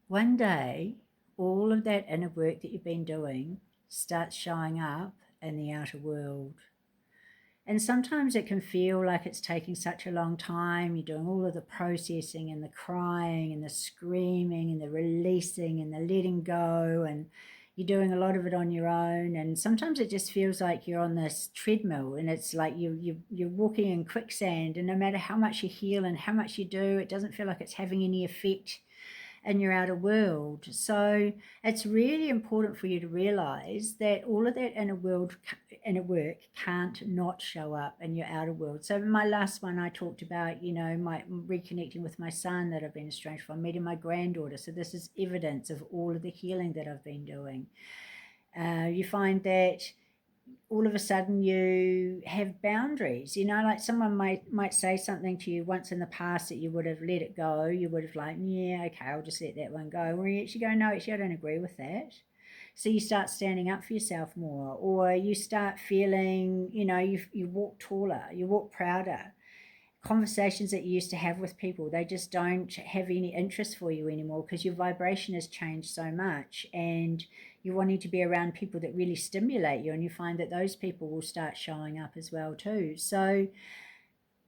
one day, all of that inner work that you've been doing starts showing up in the outer world. And sometimes it can feel like it's taking such a long time. You're doing all of the processing and the crying and the screaming and the releasing and the letting go, and you're doing a lot of it on your own. And sometimes it just feels like you're on this treadmill, and it's like you're walking in quicksand. And no matter how much you heal and how much you do, it doesn't feel like it's having any effect in your outer world. So it's really important for you to realize that all of that inner work can't not show up in your outer world. So in my last one, I talked about, my reconnecting with my son that I've been estranged from, meeting my granddaughter. So this is evidence of all of the healing that I've been doing. You find that all of a sudden you have boundaries, like someone might say something to you once in the past that you would have let it go. You would have like, yeah, okay, I'll just let that one go. Or you actually go, no, actually I don't agree with that. So you start standing up for yourself more, or you start feeling, you walk taller, you walk prouder. Conversations that you used to have with people, they just don't have any interest for you anymore because your vibration has changed so much, and you're wanting to be around people that really stimulate you, and you find that those people will start showing up as well too. So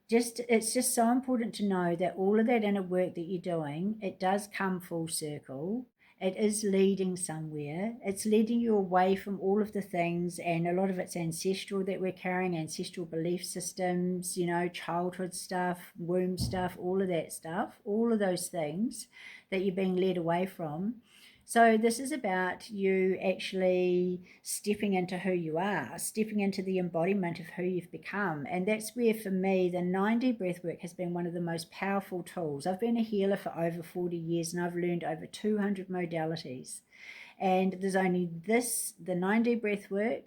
it's just so important to know that all of that inner work that you're doing, it does come full circle. It is leading somewhere. It's leading you away from all of the things, and a lot of it's ancestral that we're carrying, ancestral belief systems, childhood stuff, womb stuff, all of that stuff, all of those things that you're being led away from. So this is about you actually stepping into who you are, stepping into the embodiment of who you've become. And that's where, for me, the 9D breathwork has been one of the most powerful tools. I've been a healer for over 40 years, and I've learned over 200 modalities. And there's only the 9D breathwork,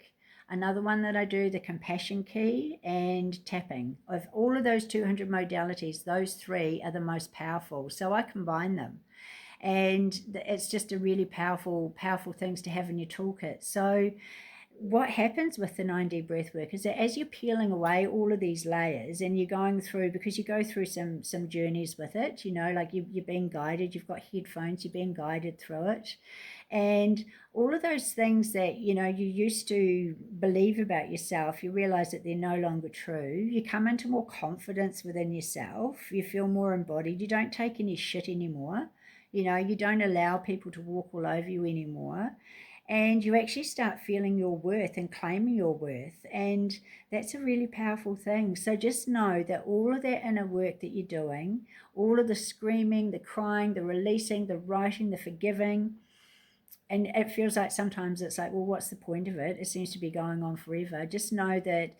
another one that I do, the compassion key, and tapping. Of all of those 200 modalities, those three are the most powerful. So I combine them, and it's just a really powerful things to have in your toolkit. So what happens with the 9D breath work is that as you're peeling away all of these layers, and you're going through, because you go through some journeys with it, like you're being guided, you've got headphones, you're being guided through it, and all of those things that you used to believe about yourself, you realize that they're no longer true. You come into more confidence within yourself, you feel more embodied, you don't take any shit anymore. You don't allow people to walk all over you anymore. And you actually start feeling your worth and claiming your worth. And that's a really powerful thing. So just know that all of that inner work that you're doing, all of the screaming, the crying, the releasing, the writing, the forgiving, and it feels like sometimes it's like, well, what's the point of it? It seems to be going on forever. Just know that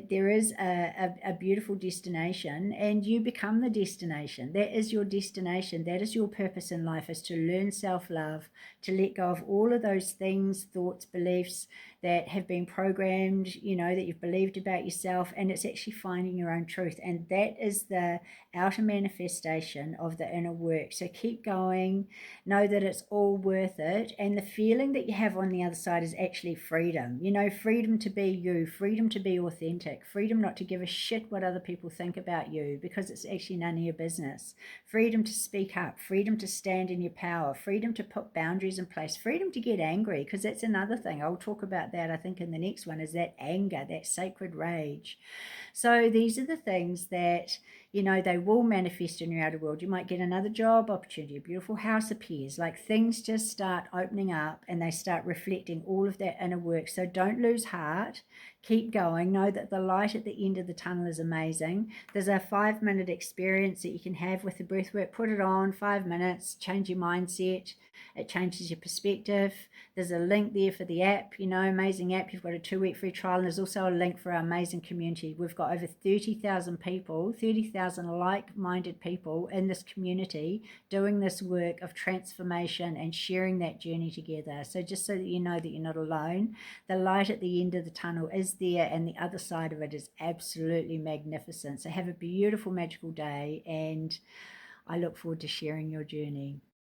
there is a beautiful destination, and you become the destination. That is your destination. That is your purpose in life, is to learn self-love, to let go of all of those things, thoughts, beliefs that have been programmed, that you've believed about yourself, and it's actually finding your own truth. And that is the outer manifestation of the inner work. So keep going, know that it's all worth it, and the feeling that you have on the other side is actually freedom. Freedom to be you, freedom to be authentic, freedom not to give a shit what other people think about you, because it's actually none of your business. Freedom to speak up, freedom to stand in your power, freedom to put boundaries in place, freedom to get angry, because that's another thing. I'll talk about that, I think, in the next one, is that anger, that sacred rage. So these are the things that, they will manifest in your outer world. You might get another job opportunity, a beautiful house appears, like things just start opening up, and they start reflecting all of that inner work. So don't lose heart. Keep going. Know that the light at the end of the tunnel is amazing. There's a 5-minute experience that you can have with the breathwork. Put it on, 5 minutes, change your mindset. It changes your perspective. There's a link there for the app, amazing app. You've got a 2-week free trial, and there's also a link for our amazing community. We've got over 30,000 people, 30,000 like-minded people in this community doing this work of transformation and sharing that journey together. So just so that you know that you're not alone, the light at the end of the tunnel is there, and the other side of it is absolutely magnificent. So have a beautiful, magical day, and I look forward to sharing your journey.